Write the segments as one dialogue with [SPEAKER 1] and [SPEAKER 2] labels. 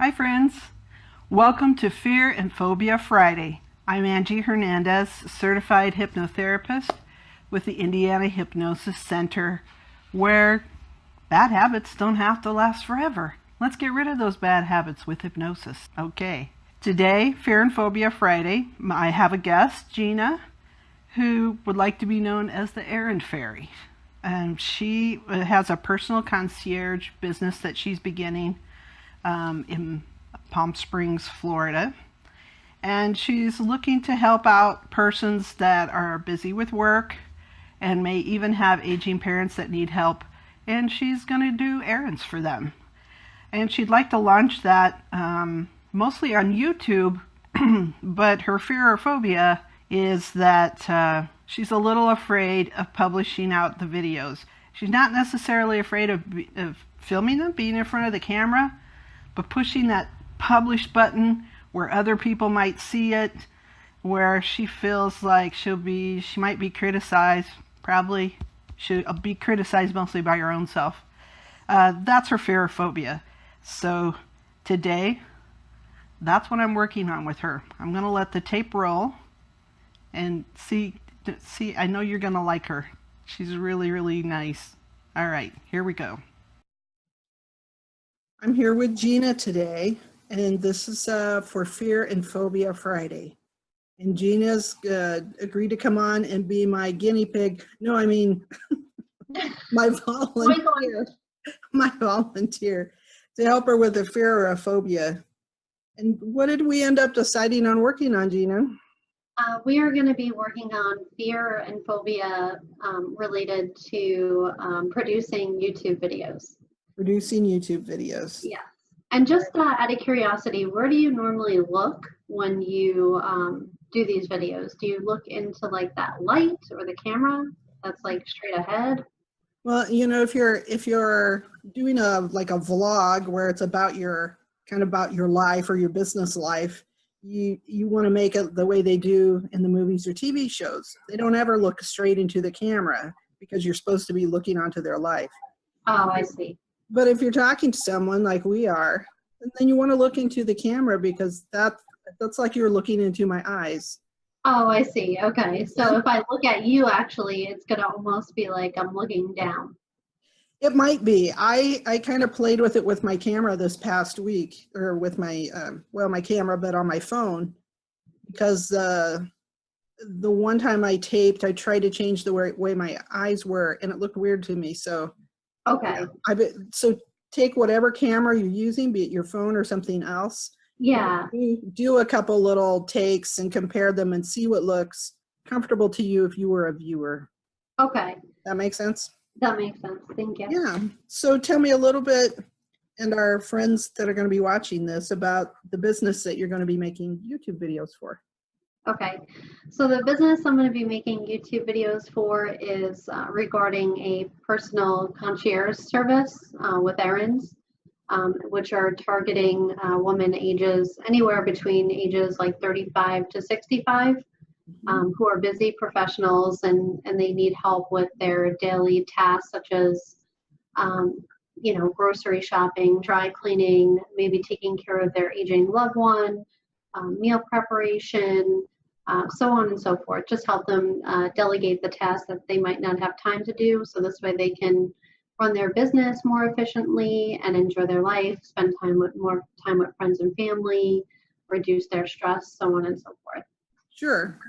[SPEAKER 1] Hi friends, welcome to Fear and Phobia Friday. I'm Angie Hernandez, certified hypnotherapist with the Indiana Hypnosis Center, where bad habits don't have to last forever. Let's get rid of those bad habits with hypnosis. Okay, today, Fear and Phobia Friday, I have a guest, Gina, who would like to be known as the Errand Fairy. She has a personal concierge business that she's beginning in Palm Springs, Florida. And she's looking to help out persons that are busy with work and may even have aging parents that need help. And she's going to do errands for them. And she'd like to launch that mostly on YouTube, but her fear or phobia is that she's a little afraid of publishing out the videos. She's not necessarily afraid of filming them, being in front of the camera, but pushing that publish button where other people might see it, where she feels like she might be criticized, probably should be criticized mostly by her own self. That's her fear or phobia. So today, that's what I'm working on with her. I'm going to let the tape roll and see, I know you're going to like her. She's really, really nice. All right, here we go. I'm here with Gina today, and this is for Fear and Phobia Friday. And Gina's agreed to come on and be my guinea pig. No, I mean, my volunteer. My volunteer to help her with a fear or a phobia. And what did we end up deciding on working on, Gina?
[SPEAKER 2] We are going to be working on fear and phobia related to producing YouTube videos.
[SPEAKER 1] Producing YouTube videos.
[SPEAKER 2] Yes. And just out of curiosity, where do you normally look when you do these videos? Do you look into like that light or the camera that's like straight ahead?
[SPEAKER 1] Well, you know, if you're doing a vlog where it's about your life or your business life, you want to make it the way they do in the movies or TV shows. They don't ever look straight into the camera because you're supposed to be looking onto their life.
[SPEAKER 2] Oh, I see.
[SPEAKER 1] But if you're talking to someone like we are, then you want to look into the camera because that's like you're looking into my eyes.
[SPEAKER 2] Oh, I see. Okay. So if I look at you, actually, it's going to almost be like I'm looking down.
[SPEAKER 1] It might be. I kind of played with it with my camera this past week, or with my, my camera, but on my phone, because the one time I taped, I tried to change the way my eyes were, and it looked weird to me. So,
[SPEAKER 2] okay.
[SPEAKER 1] So take whatever camera you're using, be it your phone or something else.
[SPEAKER 2] Yeah.
[SPEAKER 1] Do a couple little takes and compare them and see what looks comfortable to you if you were a viewer.
[SPEAKER 2] Okay.
[SPEAKER 1] That makes sense?
[SPEAKER 2] That makes sense. Thank you.
[SPEAKER 1] Yeah. So tell me a little bit, and our friends that are going to be watching this, about the business that you're going to be making YouTube videos for.
[SPEAKER 2] Okay. So the business I'm going to be making YouTube videos for is regarding a personal concierge service with errands, which are targeting women ages anywhere between ages like 35 to 65. Who are busy professionals and they need help with their daily tasks, such as, grocery shopping, dry cleaning, maybe taking care of their aging loved one, meal preparation, so on and so forth. Just help them delegate the tasks that they might not have time to do, so this way they can run their business more efficiently and enjoy their life, spend more time with friends and family, reduce their stress, so on and so forth.
[SPEAKER 1] Sure.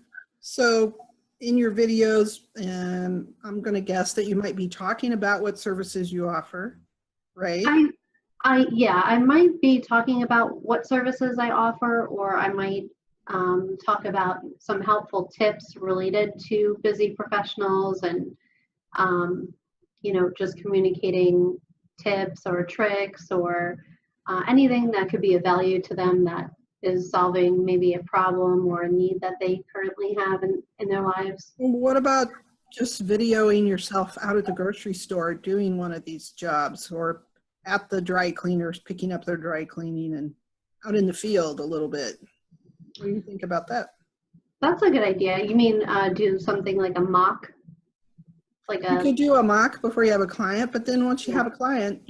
[SPEAKER 1] So in your videos, and I'm going to guess that you might be talking about what services you offer, right?
[SPEAKER 2] I might be talking about what services I offer, or I might talk about some helpful tips related to busy professionals and, just communicating tips or tricks or anything that could be of value to them that is solving maybe a problem or a need that they currently have in their lives.
[SPEAKER 1] What about just videoing yourself out at the grocery store doing one of these jobs, or at the dry cleaners picking up their dry cleaning, and out in the field a little bit? What do you think about that?
[SPEAKER 2] That's a good idea. You mean do something like a mock?
[SPEAKER 1] You could do a mock before you have a client, but then once you have a client,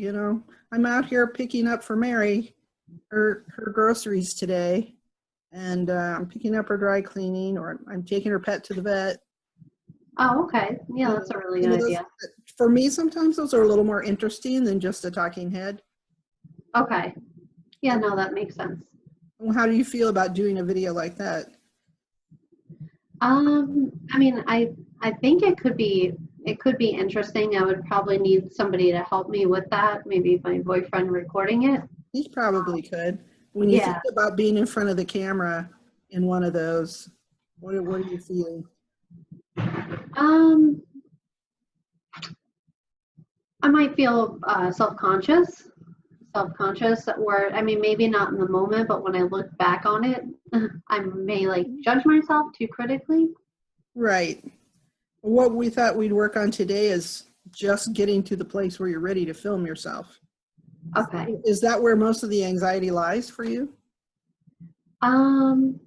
[SPEAKER 1] I'm out here picking up for Mary, her groceries today, and I'm picking up her dry cleaning, or I'm taking her pet to the vet.
[SPEAKER 2] Oh, okay. Yeah,
[SPEAKER 1] You
[SPEAKER 2] that's
[SPEAKER 1] know,
[SPEAKER 2] a really
[SPEAKER 1] some
[SPEAKER 2] good
[SPEAKER 1] of those,
[SPEAKER 2] idea.
[SPEAKER 1] for me, sometimes those are a little more interesting than just a talking head.
[SPEAKER 2] Okay. Yeah, no, that makes sense.
[SPEAKER 1] Well, how do you feel about doing a video like that?
[SPEAKER 2] I mean, I think it could be interesting. I would probably need somebody to help me with that. Maybe my boyfriend recording it.
[SPEAKER 1] He probably could. When you think
[SPEAKER 2] Yeah.
[SPEAKER 1] about being in front of the camera in one of those, what are you feeling?
[SPEAKER 2] Um, I might feel self-conscious where, I mean, maybe not in the moment, but when I look back on it, I may like judge myself too critically.
[SPEAKER 1] Right. What we thought we'd work on today is just getting to the place where you're ready to film yourself.
[SPEAKER 2] Okay.
[SPEAKER 1] Is that where most of the anxiety lies for you?
[SPEAKER 2] Um,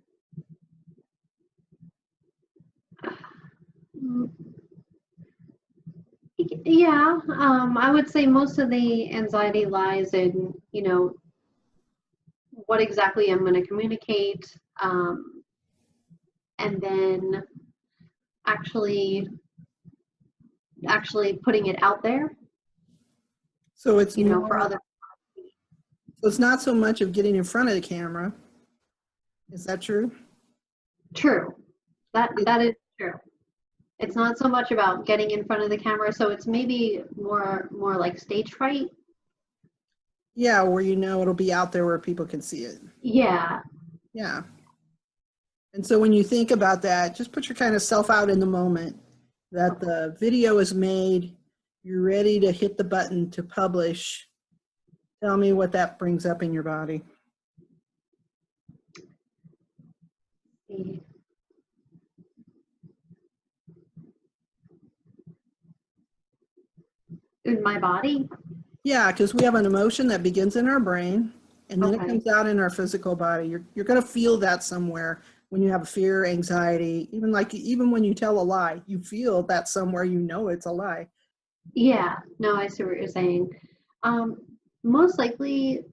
[SPEAKER 2] yeah, I would say most of the anxiety lies in, what exactly I'm going to communicate, and then actually putting it out there,
[SPEAKER 1] So it's
[SPEAKER 2] for
[SPEAKER 1] more,
[SPEAKER 2] other.
[SPEAKER 1] so it's not so much of getting in front of the camera. Is that true?
[SPEAKER 2] True. That is true. It's not so much about getting in front of the camera, so it's maybe more like stage fright.
[SPEAKER 1] Yeah, where you know it'll be out there where people can see it.
[SPEAKER 2] Yeah.
[SPEAKER 1] Yeah. And so when you think about that, just put your kind of self out in the moment that the video is made, you're ready to hit the button to publish. Tell me what that brings up in your body.
[SPEAKER 2] In my body.
[SPEAKER 1] Yeah, because we have an emotion that begins in our brain and then it
[SPEAKER 2] Okay.
[SPEAKER 1] comes out in our physical body. You're going to feel that somewhere when you have a fear, anxiety, even when you tell a lie, you feel that somewhere, you know it's a lie.
[SPEAKER 2] Yeah. No, I see what you're saying. Um, Most likely,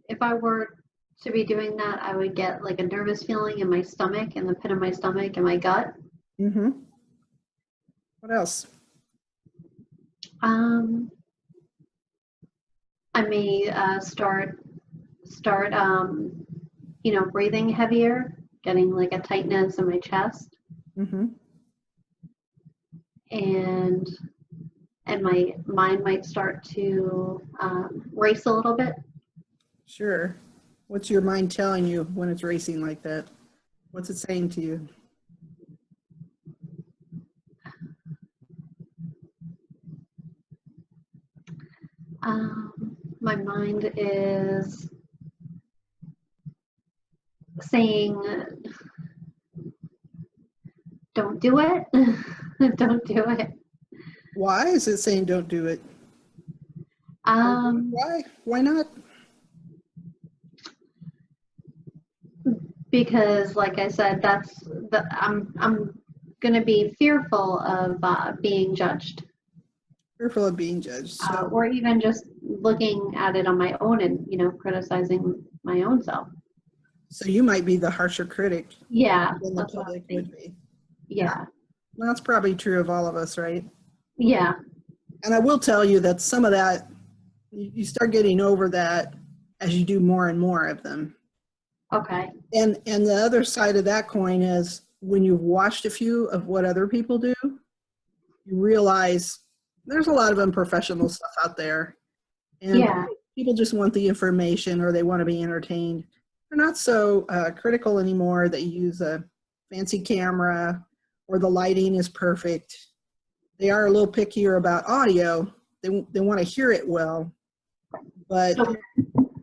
[SPEAKER 2] if I were to be doing that, I would get like a nervous feeling in my stomach, in the pit of my stomach, and my gut.
[SPEAKER 1] Mm-hmm. What else?
[SPEAKER 2] Um, I may start breathing heavier, getting like a tightness in my chest,
[SPEAKER 1] Mm-hmm.
[SPEAKER 2] and my mind might start to race a little bit.
[SPEAKER 1] Sure. What's your mind telling you when it's racing like that? What's it saying to you?
[SPEAKER 2] My mind is saying, "Don't do it, don't do it."
[SPEAKER 1] Why is it saying don't do it?
[SPEAKER 2] Um,
[SPEAKER 1] Why? Why not?
[SPEAKER 2] because, like I said, I'm gonna be fearful of being judged,
[SPEAKER 1] Fearful of being judged. So,
[SPEAKER 2] or even just looking at it on my own and criticizing my own self.
[SPEAKER 1] so you might be the harsher critic
[SPEAKER 2] Yeah,
[SPEAKER 1] than the
[SPEAKER 2] that's what I'm
[SPEAKER 1] public would
[SPEAKER 2] thinking.
[SPEAKER 1] be.
[SPEAKER 2] Yeah,
[SPEAKER 1] Well, that's probably true of all of us, right?
[SPEAKER 2] yeah,
[SPEAKER 1] And I will tell you that some of that, you start getting over that as you do more and more of them.
[SPEAKER 2] okay,
[SPEAKER 1] And the other side of that coin is when you've watched a few of what other people do, you realize there's a lot of unprofessional stuff out there. And
[SPEAKER 2] yeah,
[SPEAKER 1] people just want the information or they want to be entertained. They're not so critical anymore that you use a fancy camera or the lighting is perfect. They are a little pickier about audio. They want to hear it well, but
[SPEAKER 2] okay.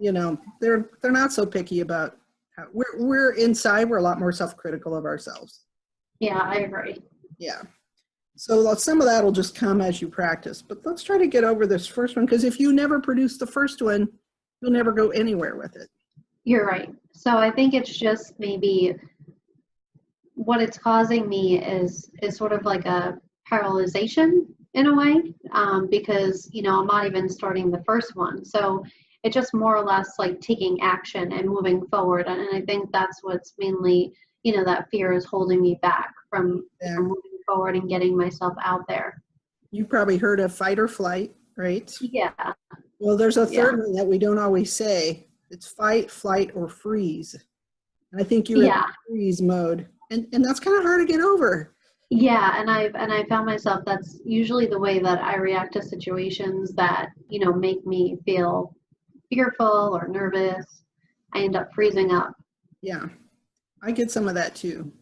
[SPEAKER 1] they're not so picky about how we're inside. We're a lot more self-critical of ourselves.
[SPEAKER 2] Yeah, I agree.
[SPEAKER 1] Yeah. So some of that will just come as you practice. But let's try to get over this first one, because if you never produce the first one, you'll never go anywhere with it.
[SPEAKER 2] You're right. So I think it's just maybe what it's causing me is sort of like a paralyzation in a way, because I'm not even starting the first one. So It's just more or less like taking action and moving forward. And I think that's what's mainly, that fear is holding me back from moving forward and getting myself out there.
[SPEAKER 1] You probably heard of fight or flight, right?
[SPEAKER 2] Yeah.
[SPEAKER 1] Well, there's a third one that we don't always say. It's fight, flight, or freeze. And I think you're in freeze mode. And that's kind of hard to get over.
[SPEAKER 2] Yeah, and I found myself, that's usually the way that I react to situations that, make me feel fearful or nervous. I end up freezing up.
[SPEAKER 1] Yeah, I get some of that too.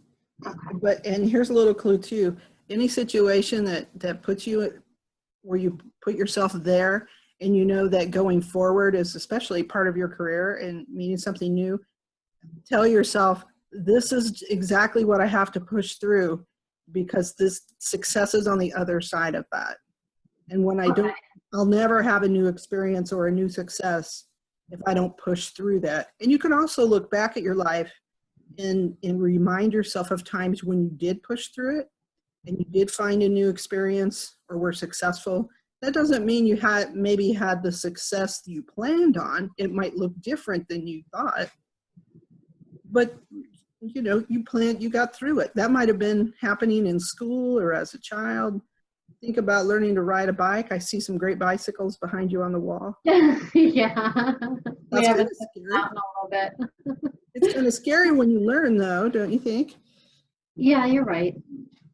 [SPEAKER 2] Okay.
[SPEAKER 1] And here's a little clue too. Any situation that puts you where you put yourself there, and you know that going forward is especially part of your career and meaning something new, tell yourself, this is exactly what I have to push through, because this success is on the other side of that. And when I don't, I'll never have a new experience or a new success if I don't push through that. And you can also look back at your life and remind yourself of times when you did push through it and you did find a new experience or were successful. That doesn't mean you maybe had the success that you planned on. It might look different than you thought, but you got through it. That might have been happening in school or as a child. Think about learning to ride a bike. I see some great bicycles behind you on the wall.
[SPEAKER 2] Yeah.
[SPEAKER 1] That's kind of scary.
[SPEAKER 2] Out in a little bit.
[SPEAKER 1] It's kind of scary when you learn, though, don't you think?
[SPEAKER 2] Yeah, you're right.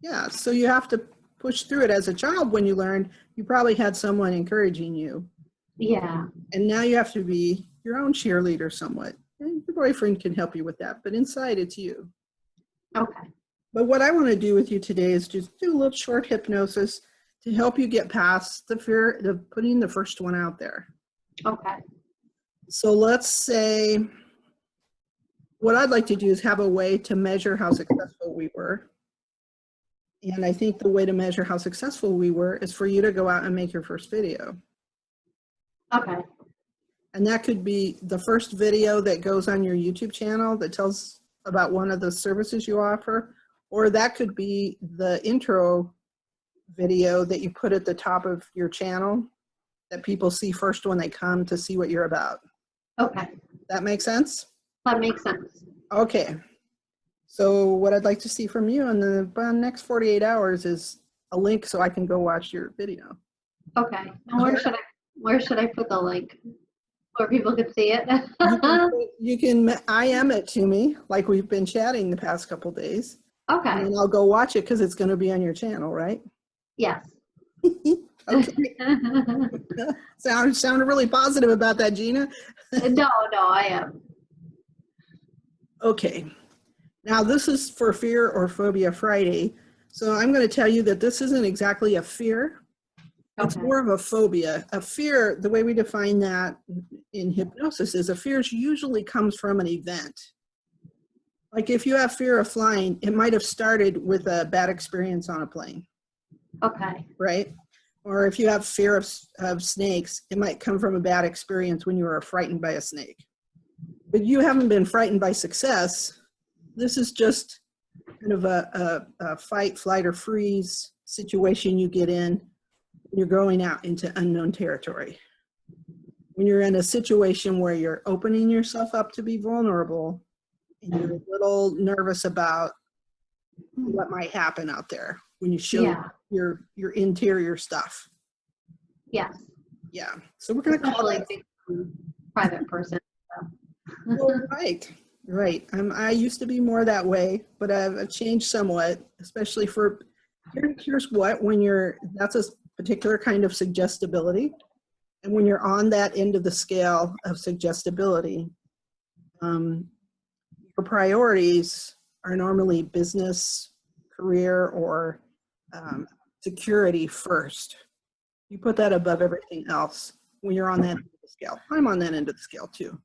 [SPEAKER 1] Yeah, so you have to push through it. As a child, when you learned, you probably had someone encouraging you.
[SPEAKER 2] Yeah.
[SPEAKER 1] And now you have to be your own cheerleader somewhat. And your boyfriend can help you with that, but inside it's you.
[SPEAKER 2] Okay.
[SPEAKER 1] But what I want to do with you today is just do a little short hypnosis to help you get past the fear of putting the first one out there.
[SPEAKER 2] Okay.
[SPEAKER 1] So let's say, what I'd like to do is have a way to measure how successful we were. And I think the way to measure how successful we were is for you to go out and make your first video.
[SPEAKER 2] Okay.
[SPEAKER 1] And that could be the first video that goes on your YouTube channel that tells about one of the services you offer, or that could be the intro video that you put at the top of your channel that people see first when they come to see what you're about.
[SPEAKER 2] Okay.
[SPEAKER 1] That makes sense?
[SPEAKER 2] That makes sense.
[SPEAKER 1] Okay. So what I'd like to see from you in the next 48 hours is a link so I can go watch your video.
[SPEAKER 2] Okay. And where should I put the link where people can see it?
[SPEAKER 1] You can IM it to me like we've been chatting the past couple days.
[SPEAKER 2] Okay.
[SPEAKER 1] And then I'll go watch it because it's going to be on your channel, right?
[SPEAKER 2] Yes.
[SPEAKER 1] Okay. Sounded really positive about that, Gina.
[SPEAKER 2] No, I am.
[SPEAKER 1] Okay. Now this is for Fear or Phobia Friday. So I'm going to tell you that this isn't exactly a fear. It's more of a phobia. A fear, the way we define that in hypnosis, is a fear usually comes from an event. Like if you have fear of flying, it might have started with a bad experience on a plane.
[SPEAKER 2] Okay.
[SPEAKER 1] Right? Or if you have fear of snakes, it might come from a bad experience when you were frightened by a snake. But you haven't been frightened by success. This is just kind of a fight, flight, or freeze situation you get in when you're going out into unknown territory. When you're in a situation where you're opening yourself up to be vulnerable and you're a little nervous about what might happen out there when you show your interior stuff.
[SPEAKER 2] Yes.
[SPEAKER 1] Yeah. So we're going to call it
[SPEAKER 2] private person. So.
[SPEAKER 1] Well, right. I used to be more that way, but I've changed somewhat, especially for, here's what, that's a particular kind of suggestibility. And when you're on that end of the scale of suggestibility, your priorities are normally business, career, or security first. You put that above everything else when you're on that end of the scale. I'm on that end of the scale too.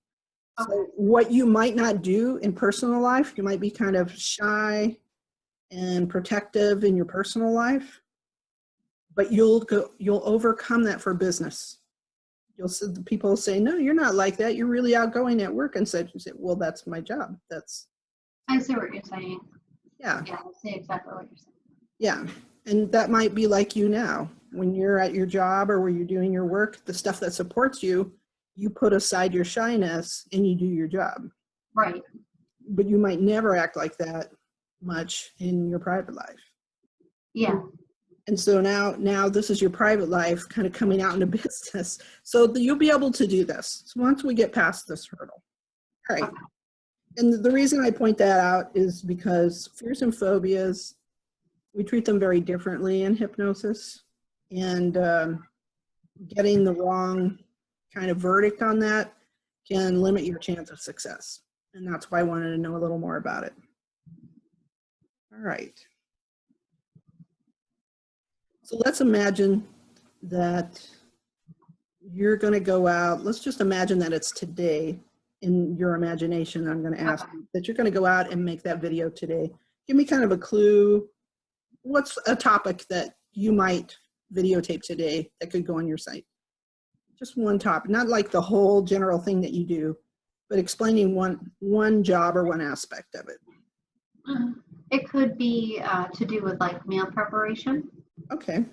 [SPEAKER 1] So what you might not do in personal life, you might be kind of shy and protective in your personal life, but you'll overcome that for business. People will say, no, you're not like that. You're really outgoing at work and such. You say, well, that's my job.
[SPEAKER 2] I see what you're saying.
[SPEAKER 1] Yeah.
[SPEAKER 2] Yeah, I see exactly what you're saying.
[SPEAKER 1] Yeah. And that might be like you now. When you're at your job or where you're doing your work, the stuff that supports you, you put aside your shyness and you do your job.
[SPEAKER 2] Right.
[SPEAKER 1] But you might never act like that much in your private life.
[SPEAKER 2] Yeah.
[SPEAKER 1] And so now this is your private life kind of coming out into business. So you'll be able to do this. So once we get past this hurdle. All right.
[SPEAKER 2] Okay.
[SPEAKER 1] And the reason I point that out is because fears and phobias, we treat them very differently in hypnosis. And getting the wrong kind of verdict on that can limit your chance of success. And that's why I wanted to know a little more about it. All right. So let's imagine that you're going to go out. Let's just imagine that it's today in your imagination. I'm going to ask you that you're going to go out and make that video today. Give me kind of a clue. What's a topic that you might videotape today that could go on your site? Just one topic, not like the whole general thing that you do, but explaining one job or one aspect of it.
[SPEAKER 2] It could be to do with like meal preparation.
[SPEAKER 1] Okay.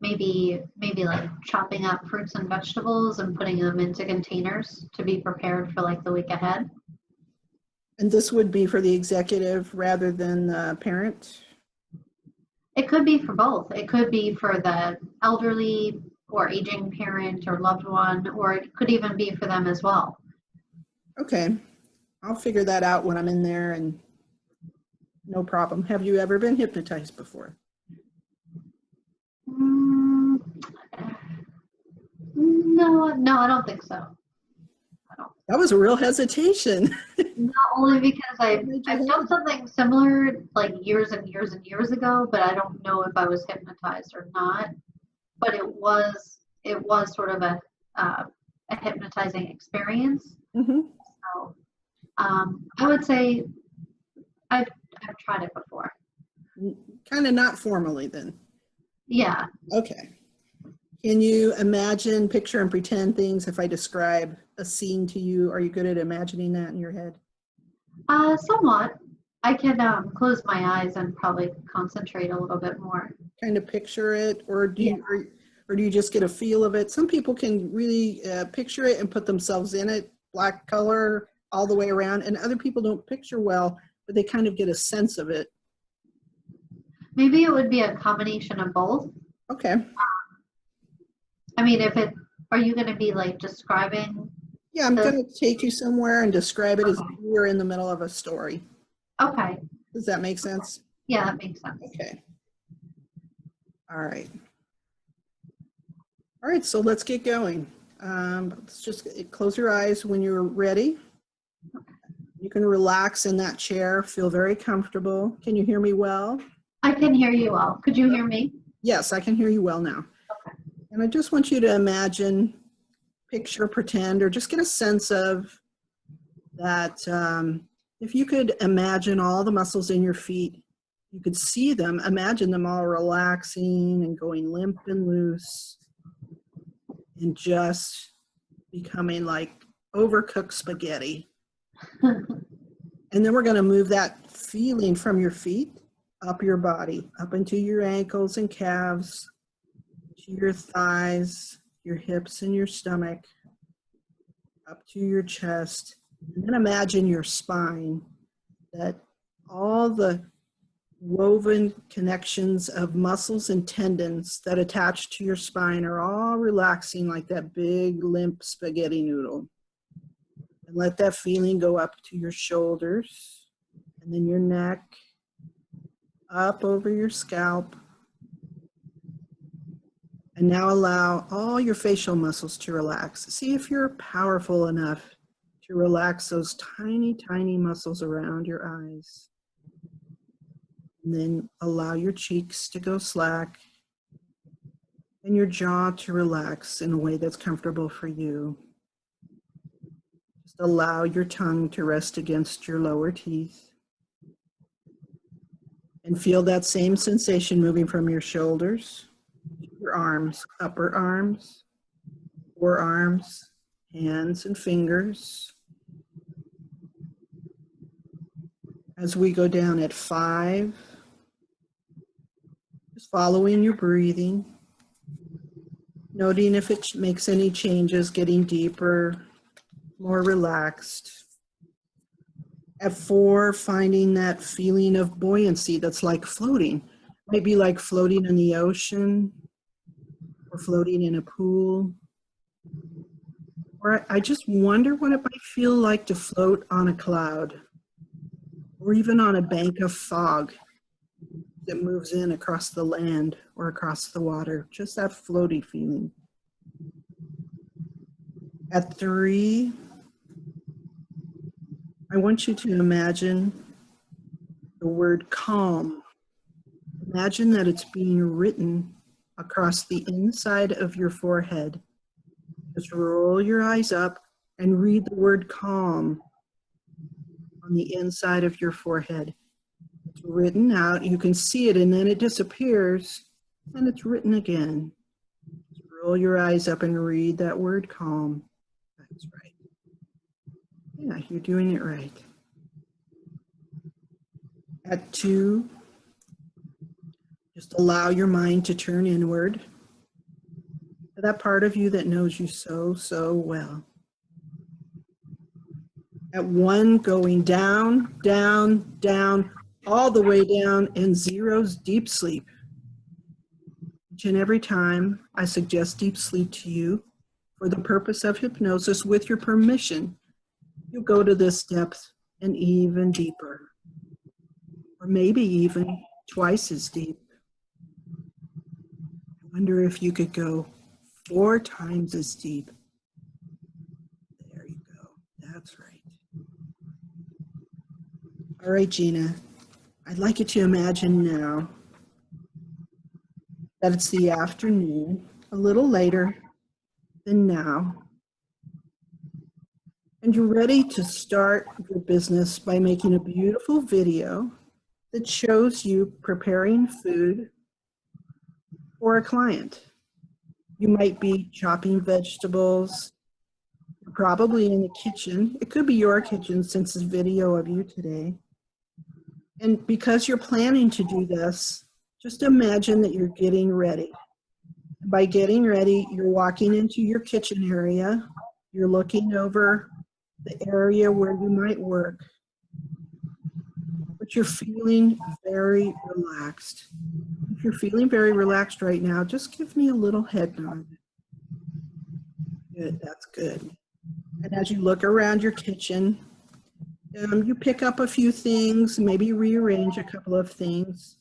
[SPEAKER 2] Maybe like chopping up fruits and vegetables and putting them into containers to be prepared for like the week ahead.
[SPEAKER 1] And this would be for the executive rather than the parent?
[SPEAKER 2] It could be for both. It could be for the elderly or aging parent or loved one, or it could even be for them as well.
[SPEAKER 1] Okay. I'll figure that out when I'm in there, and no problem. Have you ever been hypnotized before?
[SPEAKER 2] No, I don't think so.
[SPEAKER 1] That was a real hesitation.
[SPEAKER 2] Not only because I've done something similar like years and years and years ago, but I don't know if I was hypnotized or not. But it was sort of a hypnotizing experience.
[SPEAKER 1] Mm-hmm.
[SPEAKER 2] So I would say I've tried it before.
[SPEAKER 1] Kind of not formally then.
[SPEAKER 2] Yeah.
[SPEAKER 1] Okay. Can you imagine, picture, and pretend things if I describe a scene to you? Are you good at imagining that in your head?
[SPEAKER 2] Somewhat. I can close my eyes and probably concentrate a little bit more.
[SPEAKER 1] Kind of picture it, or do you just get a feel of it? Some people can really picture it and put themselves in it, black color all the way around, and other people don't picture well, but they kind of get a sense of it.
[SPEAKER 2] Maybe it would be a combination of both.
[SPEAKER 1] Okay.
[SPEAKER 2] I mean, are you going to be like describing?
[SPEAKER 1] Yeah, I'm going to take you somewhere and describe it as if you were in the middle of a story.
[SPEAKER 2] Okay.
[SPEAKER 1] Does that make sense?
[SPEAKER 2] Yeah, that makes sense.
[SPEAKER 1] Okay. All right. All right, so let's get going. Let's just close your eyes when you're ready. You can relax in that chair, feel very comfortable. Can you hear me well?
[SPEAKER 2] I can hear you well. Could you hear me?
[SPEAKER 1] Yes, I can hear you well now.
[SPEAKER 2] Okay.
[SPEAKER 1] And I just want you to imagine, picture, pretend, or just get a sense of that. If you could imagine all the muscles in your feet, you could see them, imagine them all relaxing and going limp and loose and just becoming like overcooked spaghetti. And then we're going to move that feeling from your feet up your body, up into your ankles and calves, to your thighs, your hips and your stomach, up to your chest. And then imagine your spine, that all the woven connections of muscles and tendons that attach to your spine are all relaxing like that big limp spaghetti noodle. And let that feeling go up to your shoulders, and then your neck, up over your scalp. And now allow all your facial muscles to relax. See if you're powerful enough to relax those tiny, tiny muscles around your eyes. And then allow your cheeks to go slack and your jaw to relax in a way that's comfortable for you. Just allow your tongue to rest against your lower teeth. And feel that same sensation moving from your shoulders, your arms, upper arms, forearms, hands and fingers. As we go down at 5, just following your breathing. Noting if it makes any changes, getting deeper, more relaxed. At 4, finding that feeling of buoyancy that's like floating. Maybe like floating in the ocean or floating in a pool. Or I just wonder what it might feel like to float on a cloud or even on a bank of fog that moves in across the land or across the water. Just that floaty feeling. At 3, I want you to imagine the word calm. Imagine that it's being written across the inside of your forehead. Just roll your eyes up and read the word calm on the inside of your forehead. It's written out, you can see it, and then it disappears, and it's written again. Just roll your eyes up and read that word calm. That's right. Yeah, you're doing it right. At 2, just allow your mind to turn inward to that part of you that knows you so, so well. At 1, going down, down, down, all the way down, and 0's deep sleep. Each and every time I suggest deep sleep to you for the purpose of hypnosis, with your permission, you go to this depth and even deeper, or maybe even twice as deep. I wonder if you could go 4 times as deep. There you go. That's right. All right, Gina, I'd like you to imagine now that it's the afternoon, a little later than now, and you're ready to start your business by making a beautiful video that shows you preparing food for a client. You might be chopping vegetables, probably in the kitchen. It could be your kitchen since it's a video of you today. And because you're planning to do this, just imagine that you're getting ready. By getting ready, you're walking into your kitchen area. You're looking over the area where you might work. But you're feeling very relaxed. If you're feeling very relaxed right now, just give me a little head nod. Good, that's good. And as you look around your kitchen, you pick up a few things, maybe rearrange a couple of things.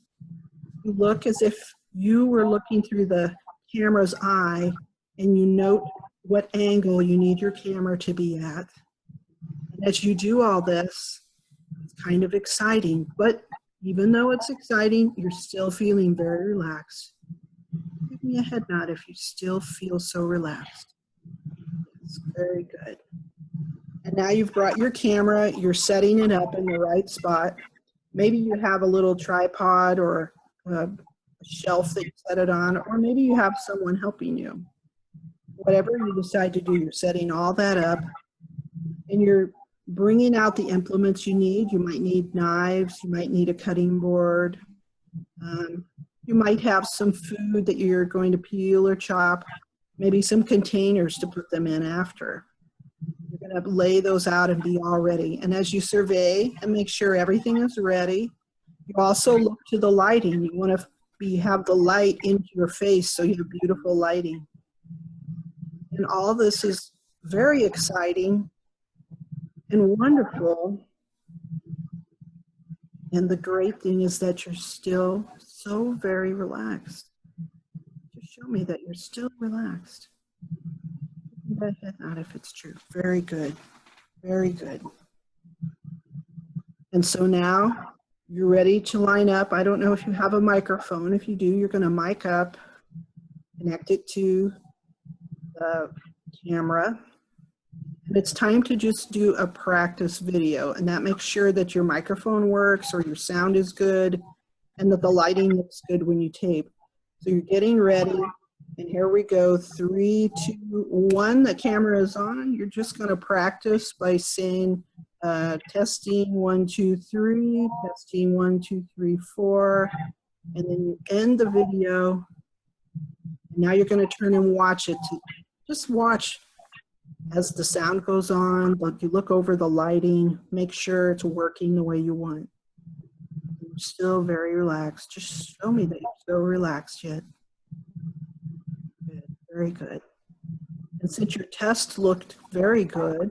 [SPEAKER 1] You look as if you were looking through the camera's eye, and you note what angle you need your camera to be at. And as you do all this, it's kind of exciting, but even though it's exciting, you're still feeling very relaxed. Give me a head nod if you still feel so relaxed. It's very good. And now you've brought your camera, you're setting it up in the right spot. Maybe you have a little tripod or a shelf that you set it on, or maybe you have someone helping you. Whatever you decide to do, you're setting all that up, and you're bringing out the implements you need. You might need knives, you might need a cutting board. You might have some food that you're going to peel or chop, maybe some containers to put them in after. You're going to lay those out and be all ready. And as you survey and make sure everything is ready, you also look to the lighting. You want to have the light into your face so you have beautiful lighting. And all this is very exciting and wonderful. And the great thing is that you're still so very relaxed. Just show me that you're still relaxed. Not if it's true. Very good. Very good. And so now you're ready to line up. I don't know if you have a microphone. If you do, you're going to mic up, connect it to the camera. And it's time to just do a practice video, and that makes sure that your microphone works or your sound is good and that the lighting looks good when you tape. So you're getting ready, and here we go. 3, 2, 1. The camera is on. You're just going to practice by saying testing 1, 2, 3, testing 1, 2, 3, 4, and then you end the video Now you're going to turn and watch it. Just watch as the sound goes on. You look over the lighting, make sure it's working the way you want. You're still very relaxed. Just show me that you're still relaxed yet. Good, very good. And since your test looked very good,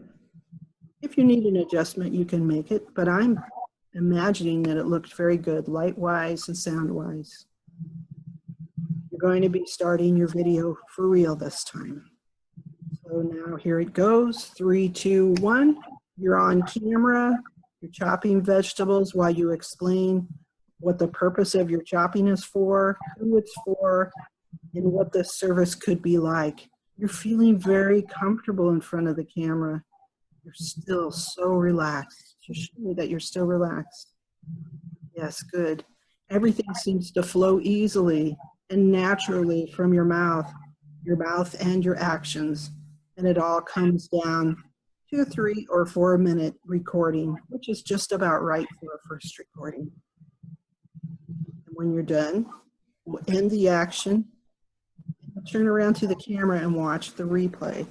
[SPEAKER 1] if you need an adjustment, you can make it, but I'm imagining that it looked very good, light-wise and sound-wise. You're going to be starting your video for real this time. So now here it goes, 3, 2, 1. You're on camera, you're chopping vegetables while you explain what the purpose of your chopping is for, who it's for, and what this service could be like. You're feeling very comfortable in front of the camera. You're still so relaxed. Just show me that you're still relaxed. Yes, good. Everything seems to flow easily and naturally from your mouth and your actions. And it all comes down to a 3 or 4 minute recording, which is just about right for a first recording. And when you're done, we'll end the action. Turn around to the camera and watch the replay.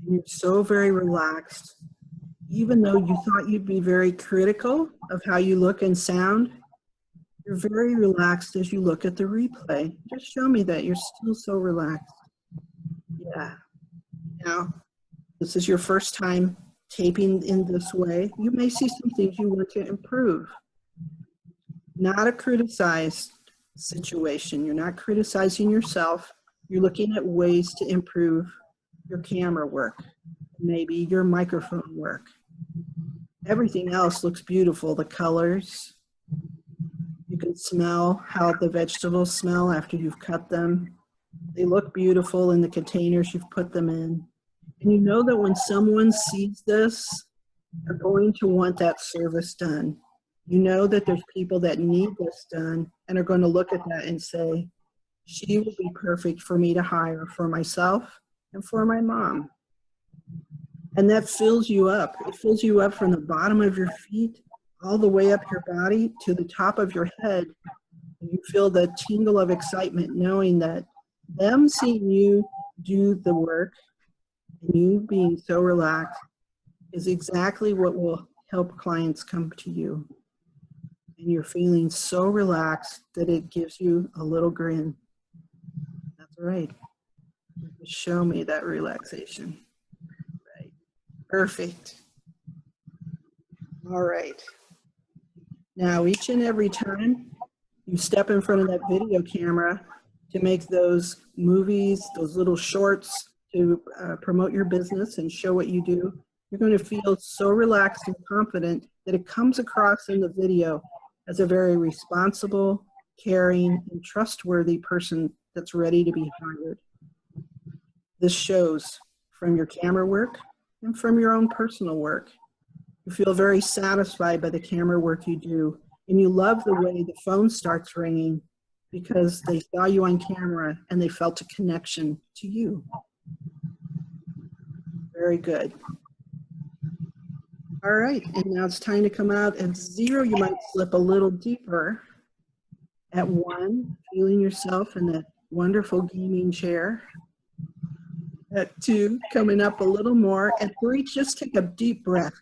[SPEAKER 1] And you're so very relaxed. Even though you thought you'd be very critical of how you look and sound, you're very relaxed as you look at the replay. Just show me that you're still so relaxed. Yeah. Now, this is your first time taping in this way. You may see some things you want to improve. Not a criticized situation. You're not criticizing yourself. You're looking at ways to improve your camera work, maybe your microphone work. Everything else looks beautiful. The colors. You can smell how the vegetables smell after you've cut them. They look beautiful in the containers you've put them in. And you know that when someone sees this, they're going to want that service done. You know that there's people that need this done and are going to look at that and say, she will be perfect for me to hire for myself and for my mom. And that fills you up. It fills you up from the bottom of your feet all the way up your body to the top of your head. And you feel the tingle of excitement knowing that them seeing you do the work and you being so relaxed is exactly what will help clients come to you. And you're feeling so relaxed that it gives you a little grin. That's right. Show me that relaxation. Right. Perfect. All right. Now, each and every time you step in front of that video camera to make those movies, those little shorts to promote your business and show what you do, you're going to feel so relaxed and confident that it comes across in the video as a very responsible, caring, and trustworthy person that's ready to be hired. This shows from your camera work and from your own personal work. You feel very satisfied by the camera work you do, and you love the way the phone starts ringing because they saw you on camera and they felt a connection to you. Very good. All right, and now it's time to come out at 0. You might slip a little deeper. At 1, feeling yourself in that wonderful gaming chair. At 2, coming up a little more. At 3, just take a deep breath.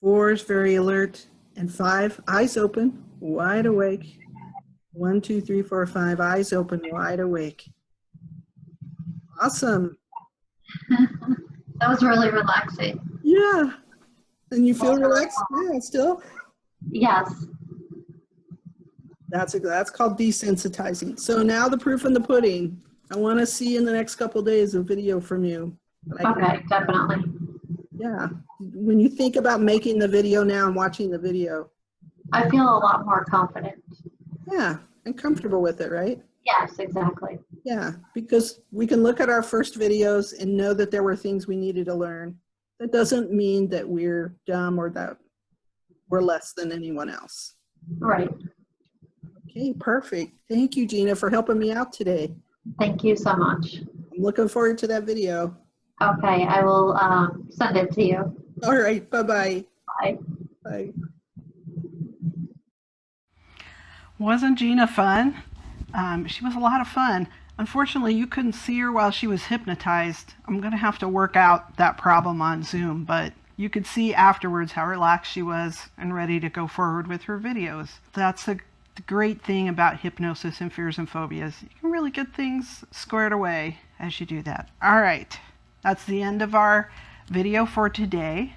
[SPEAKER 1] 4 is very alert. And 5, eyes open, wide awake. 1, 2, 3, 4, 5, eyes open, wide awake. Awesome.
[SPEAKER 2] That was really relaxing.
[SPEAKER 1] Yeah. And you feel relaxed? Yeah, still?
[SPEAKER 2] Yes.
[SPEAKER 1] That's called desensitizing. So now the proof in the pudding. I want to see in the next couple days a video from you.
[SPEAKER 2] Okay, definitely.
[SPEAKER 1] Yeah. When you think about making the video now and watching the video.
[SPEAKER 2] I feel a lot more confident.
[SPEAKER 1] Yeah, and comfortable with it, right?
[SPEAKER 2] Yes, exactly.
[SPEAKER 1] Yeah, because we can look at our first videos and know that there were things we needed to learn. That doesn't mean that we're dumb or that we're less than anyone else.
[SPEAKER 2] Right.
[SPEAKER 1] Okay, perfect. Thank you, Gina, for helping me out today.
[SPEAKER 2] Thank you so much.
[SPEAKER 1] I'm looking forward to that video.
[SPEAKER 2] Okay, I will send it to you.
[SPEAKER 1] All right, bye-bye.
[SPEAKER 2] Bye.
[SPEAKER 1] Bye. Wasn't Gina fun? She was a lot of fun. Unfortunately, you couldn't see her while she was hypnotized. I'm going to have to work out that problem on Zoom, but you could see afterwards how relaxed she was and ready to go forward with her videos. That's the great thing about hypnosis and fears and phobias. You can really get things squared away as you do that. All right, that's the end of our video for today.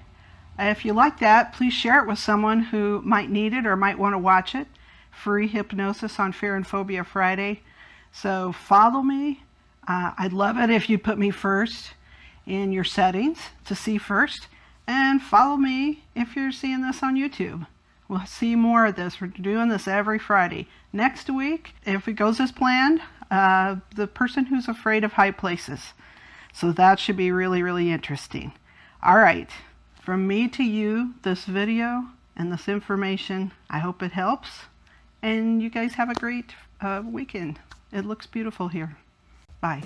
[SPEAKER 1] If you like that, please share it with someone who might need it or might want to watch it. Free hypnosis on Fear and Phobia Friday. So follow me. I'd love it if you put me first in your settings to see first. And follow me if you're seeing this on YouTube. We'll see more of this. We're doing this every Friday. Next week, if it goes as planned, the person who's afraid of high places. So that should be really, really interesting. All right. From me to you, this video and this information, I hope it helps. And you guys have a great weekend. It looks beautiful here. Bye.